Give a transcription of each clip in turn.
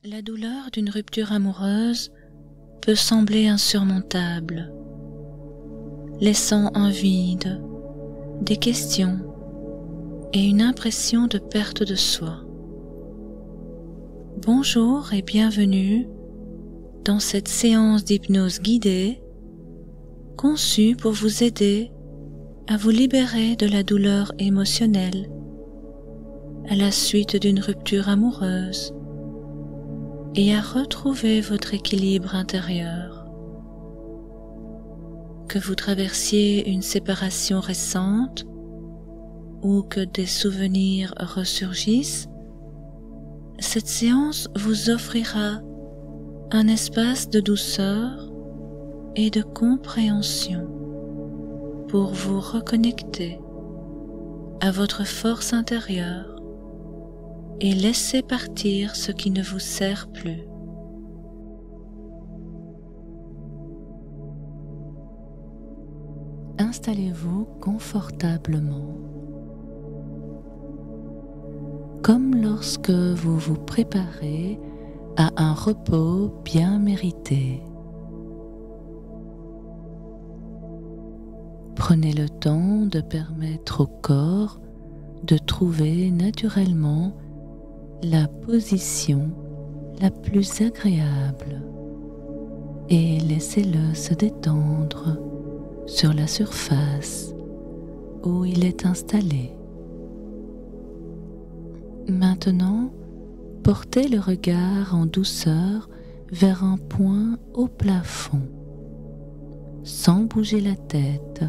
La douleur d'une rupture amoureuse peut sembler insurmontable, laissant un vide, des questions et une impression de perte de soi. Bonjour et bienvenue dans cette séance d'hypnose guidée conçue pour vous aider à vous libérer de la douleur émotionnelle à la suite d'une rupture amoureuse et à retrouver votre équilibre intérieur. Que vous traversiez une séparation récente ou que des souvenirs ressurgissent, cette séance vous offrira un espace de douceur et de compréhension pour vous reconnecter à votre force intérieure et laisser partir ce qui ne vous sert plus. Installez-vous confortablement, comme lorsque vous vous préparez à un repos bien mérité. Prenez le temps de permettre au corps de trouver naturellement la position la plus agréable et laissez-le se détendre sur la surface où il est installé. Maintenant, portez le regard en douceur vers un point au plafond, sans bouger la tête.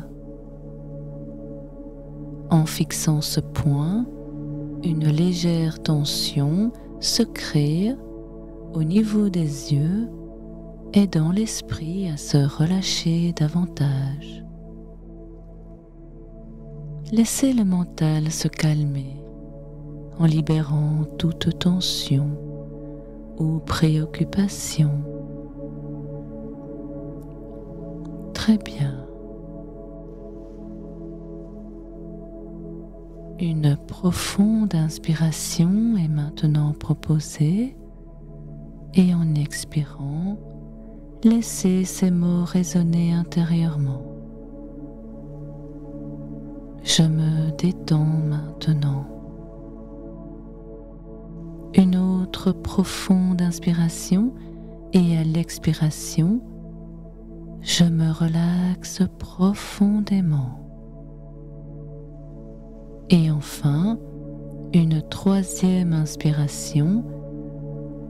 En fixant ce point, une légère tension se crée au niveau des yeux, aidant l'esprit à se relâcher davantage. Laissez le mental se calmer en libérant toute tension ou préoccupation. Très bien. Une profonde inspiration est maintenant proposée et en expirant, laissez ces mots résonner intérieurement. Je me détends maintenant. Une autre profonde inspiration et à l'expiration, je me relaxe profondément. Et enfin, une troisième inspiration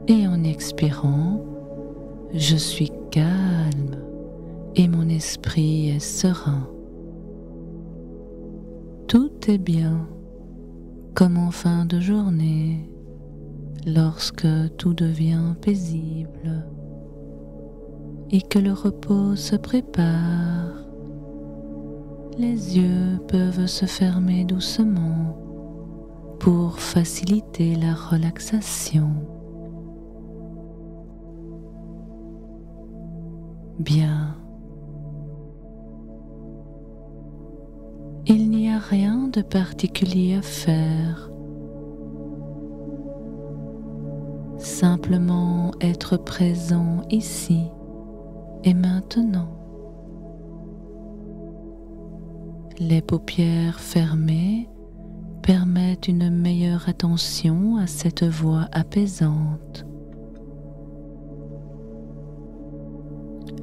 et en expirant, je suis calme et mon esprit est serein. Tout est bien, comme en fin de journée, lorsque tout devient paisible et que le repos se prépare. Les yeux peuvent se fermer doucement pour faciliter la relaxation. Bien. Il n'y a rien de particulier à faire. Simplement être présent ici et maintenant. Les paupières fermées permettent une meilleure attention à cette voix apaisante.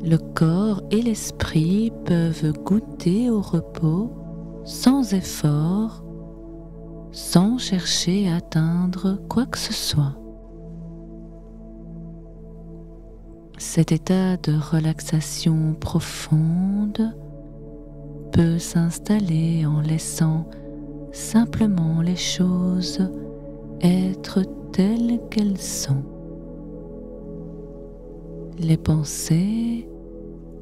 Le corps et l'esprit peuvent goûter au repos sans effort, sans chercher à atteindre quoi que ce soit. Cet état de relaxation profonde peut s'installer en laissant simplement les choses être telles qu'elles sont. Les pensées,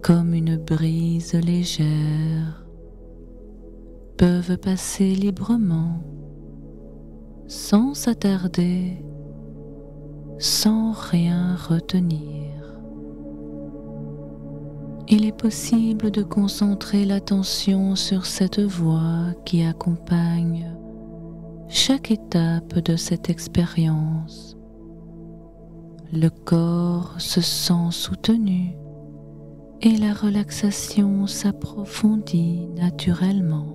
comme une brise légère, peuvent passer librement, sans s'attarder, sans rien retenir. Il est possible de concentrer l'attention sur cette voix qui accompagne chaque étape de cette expérience. Le corps se sent soutenu et la relaxation s'approfondit naturellement.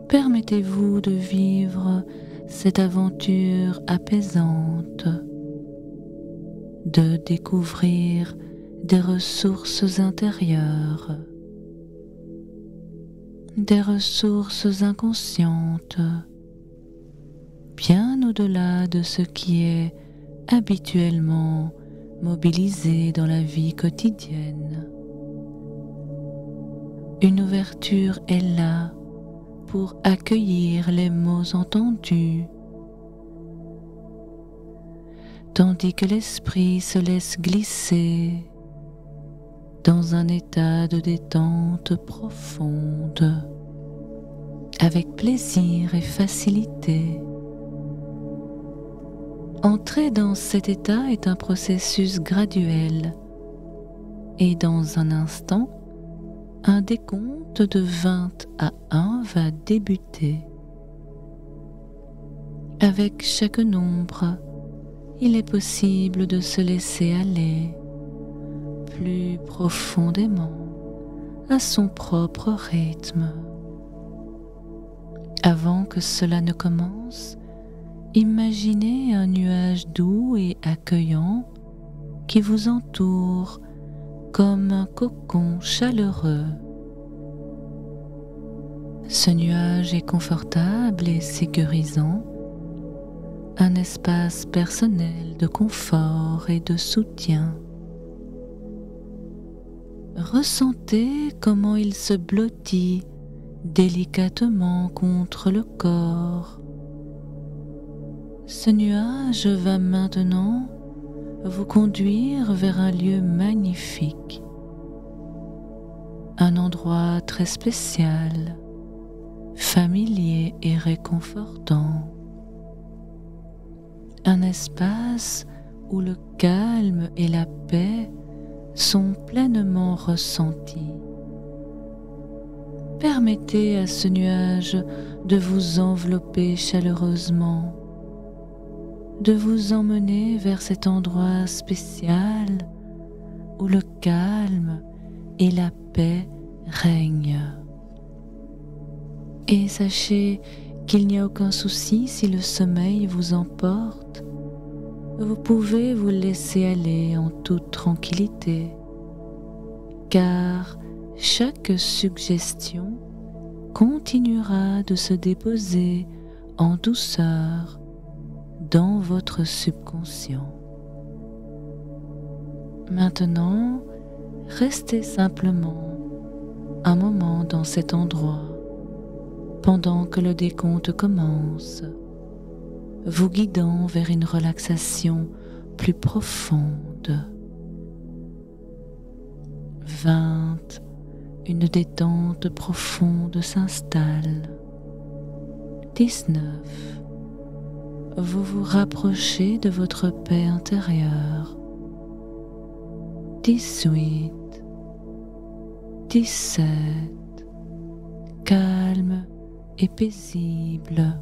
Permettez-vous de vivre cette aventure apaisante, de découvrir des ressources intérieures, des ressources inconscientes, bien au-delà de ce qui est habituellement mobilisé dans la vie quotidienne. Une ouverture est là pour accueillir les mots entendus, tandis que l'esprit se laisse glisser dans un état de détente profonde, avec plaisir et facilité. Entrer dans cet état est un processus graduel et dans un instant, un décompte de 20 à 1 va débuter. Avec chaque nombre, il est possible de se laisser aller plus profondément à son propre rythme. Avant que cela ne commence, imaginez un nuage doux et accueillant qui vous entoure comme un cocon chaleureux. Ce nuage est confortable et sécurisant, un espace personnel de confort et de soutien. Ressentez comment il se blottit délicatement contre le corps. Ce nuage va maintenant vous conduire vers un lieu magnifique, un endroit très spécial, familier et réconfortant, un espace où le calme et la paix sont pleinement ressentis. Permettez à ce nuage de vous envelopper chaleureusement, de vous emmener vers cet endroit spécial où le calme et la paix règnent. Et sachez qu'il n'y a aucun souci si le sommeil vous emporte. Vous pouvez vous laisser aller en toute tranquillité, car chaque suggestion continuera de se déposer en douceur dans votre subconscient. Maintenant, restez simplement un moment dans cet endroit pendant que le décompte commence, vous guidant vers une relaxation plus profonde. 20, une détente profonde s'installe. 19, vous vous rapprochez de votre paix intérieure. 18, 17, calme et paisible.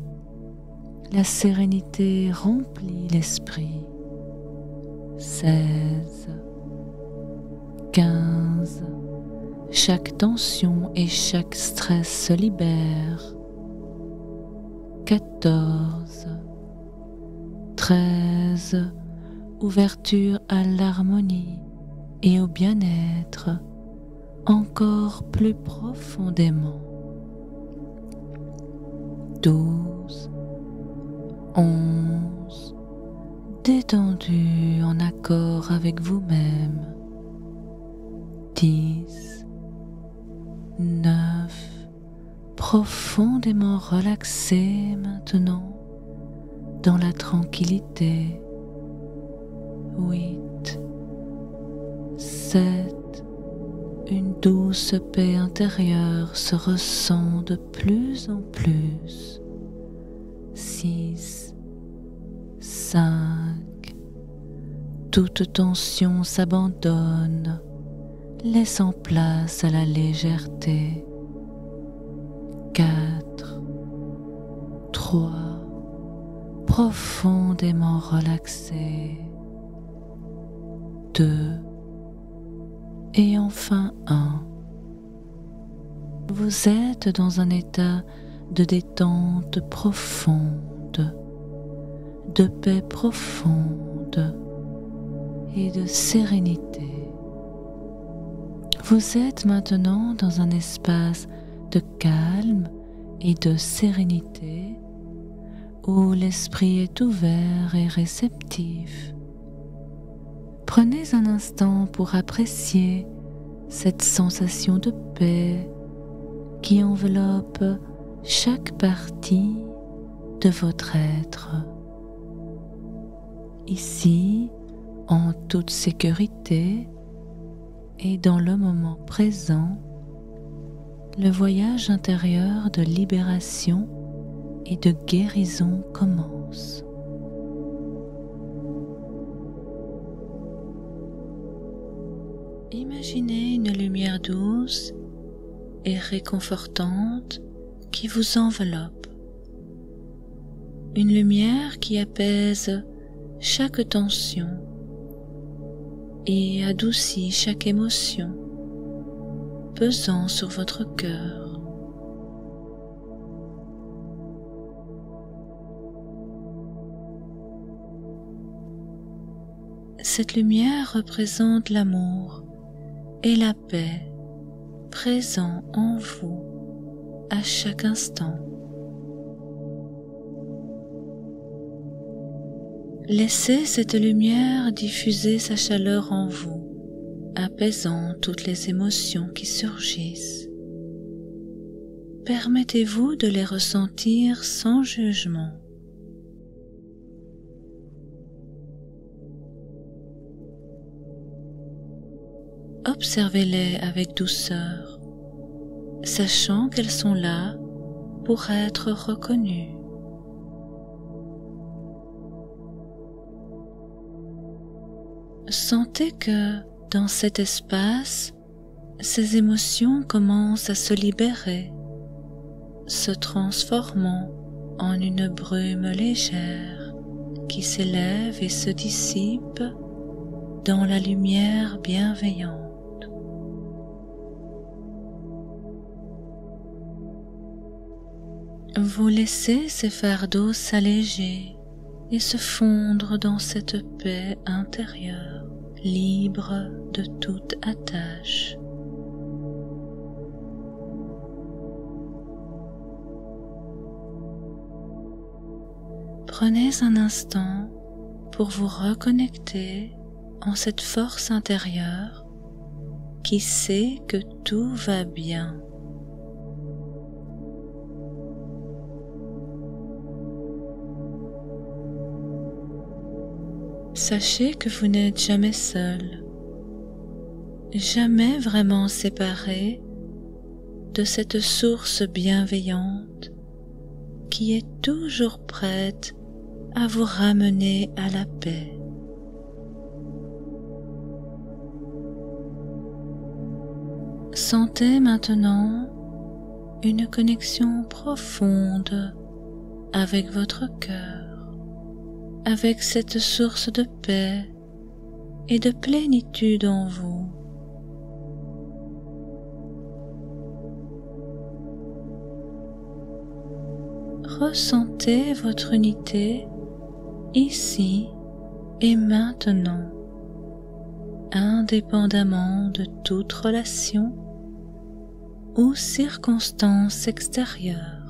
La sérénité remplit l'esprit. 16, 15, chaque tension et chaque stress se libère. 14, 13, ouverture à l'harmonie et au bien-être encore plus profondément. 12, 11, détendu en accord avec vous-même. 10, 9, profondément relaxé maintenant dans la tranquillité. 8, 7, une douce paix intérieure se ressent de plus en plus. 6, 5, toute tension s'abandonne, laissant place à la légèreté. 4, 3, profondément relaxé. 2 et enfin 1. Vous êtes dans un état de détente profonde, de paix profonde et de sérénité. Vous êtes maintenant dans un espace de calme et de sérénité où l'esprit est ouvert et réceptif. Prenez un instant pour apprécier cette sensation de paix qui enveloppe chaque partie de votre être. Ici, en toute sécurité et dans le moment présent, le voyage intérieur de libération et de guérison commence. Imaginez une lumière douce et réconfortante qui vous enveloppe. Une lumière qui apaise chaque tension et adoucit chaque émotion pesant sur votre cœur. Cette lumière représente l'amour et la paix présents en vous à chaque instant. Laissez cette lumière diffuser sa chaleur en vous, apaisant toutes les émotions qui surgissent. Permettez-vous de les ressentir sans jugement. Observez-les avec douceur, sachant qu'elles sont là pour être reconnues. Sentez que dans cet espace, ces émotions commencent à se libérer, se transformant en une brume légère qui s'élève et se dissipe dans la lumière bienveillante. Vous laissez ces fardeaux s'alléger et se fondre dans cette paix intérieure, libre de toute attache. Prenez un instant pour vous reconnecter en cette force intérieure qui sait que tout va bien. Sachez que vous n'êtes jamais seul, jamais vraiment séparé de cette source bienveillante qui est toujours prête à vous ramener à la paix. Sentez maintenant une connexion profonde avec votre cœur, avec cette source de paix et de plénitude en vous. Ressentez votre unité ici et maintenant, indépendamment de toute relation ou circonstance extérieure.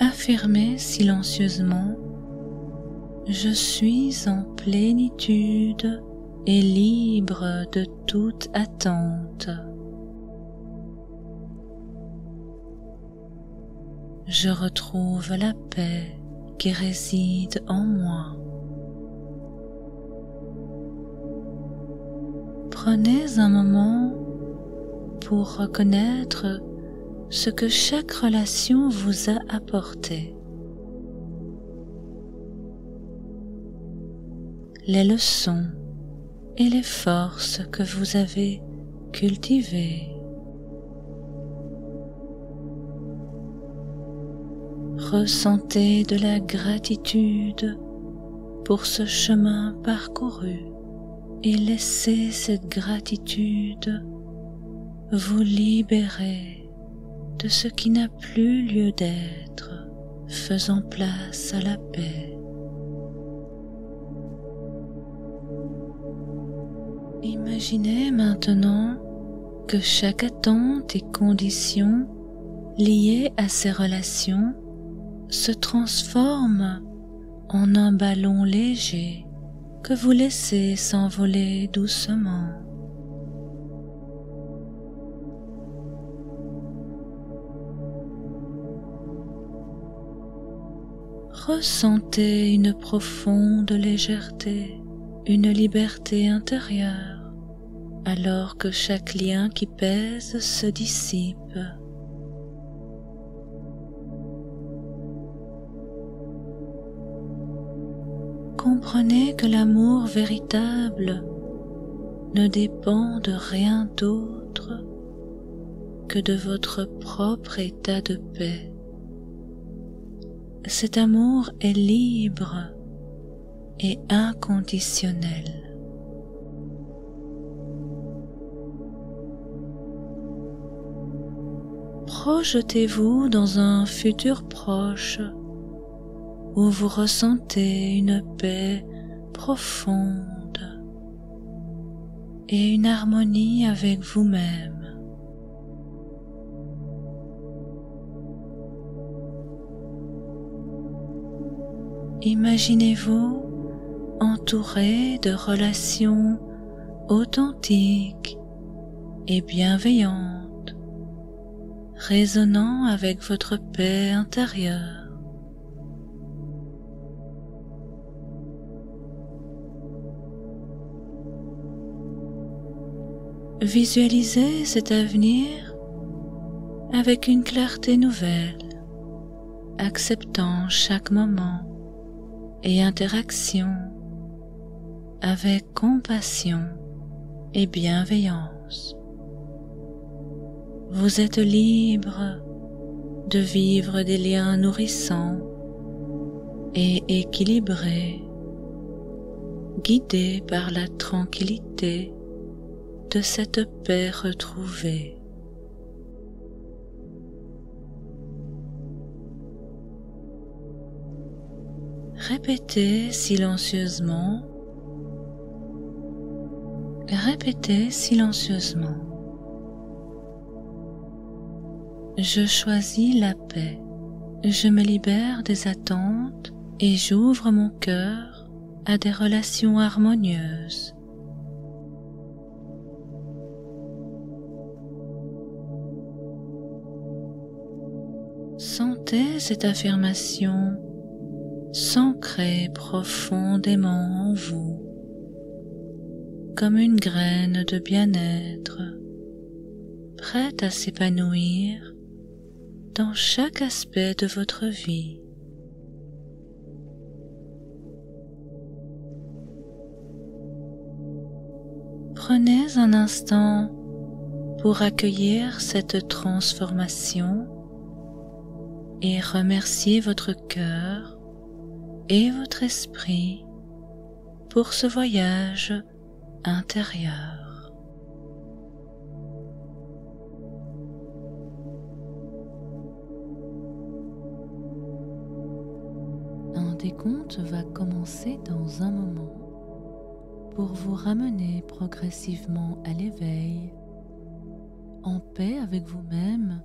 Affirmez silencieusement « Je suis en plénitude et libre de toute attente. Je retrouve la paix qui réside en moi. » Prenez un moment pour reconnaître ce que chaque relation vous a apporté. Les leçons et les forces que vous avez cultivées. Ressentez de la gratitude pour ce chemin parcouru et laissez cette gratitude vous libérer de ce qui n'a plus lieu d'être, faisant place à la paix. Imaginez maintenant que chaque attente et condition liée à ces relations se transforme en un ballon léger que vous laissez s'envoler doucement. Ressentez une profonde légèreté, une liberté intérieure, alors que chaque lien qui pèse se dissipe. Comprenez que l'amour véritable ne dépend de rien d'autre que de votre propre état de paix. Cet amour est libre et inconditionnel. Projetez-vous dans un futur proche où vous ressentez une paix profonde et une harmonie avec vous-même. Imaginez-vous entouré de relations authentiques et bienveillantes, résonnant avec votre paix intérieure. Visualisez cet avenir avec une clarté nouvelle, acceptant chaque moment et interaction avec compassion et bienveillance. Vous êtes libre de vivre des liens nourrissants et équilibrés, guidés par la tranquillité de cette paix retrouvée. Répétez silencieusement. Je choisis la paix. Je me libère des attentes et j'ouvre mon cœur à des relations harmonieuses. Sentez cette affirmation s'ancrer profondément en vous, comme une graine de bien-être, prête à s'épanouir dans chaque aspect de votre vie. Prenez un instant pour accueillir cette transformation et remerciez votre cœur et votre esprit pour ce voyage intérieur. Un décompte va commencer dans un moment pour vous ramener progressivement à l'éveil, en paix avec vous-même,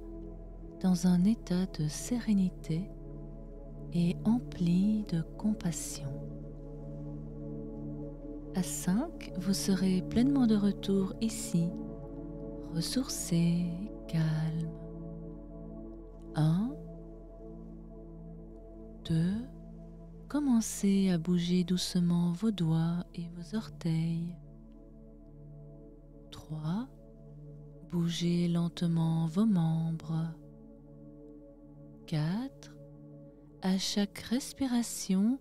dans un état de sérénité et empli de compassion. À 5, vous serez pleinement de retour ici, ressourcé, calme. 1, 2, commencez à bouger doucement vos doigts et vos orteils. 3, bougez lentement vos membres. 4, à chaque respiration,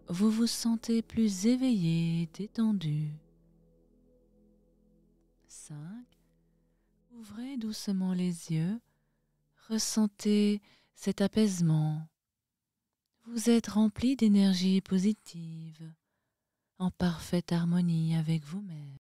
vous vous sentez plus éveillé, détendu. 5, ouvrez doucement les yeux, ressentez cet apaisement Vous êtes rempli d'énergie positive, en parfaite harmonie avec vous-même.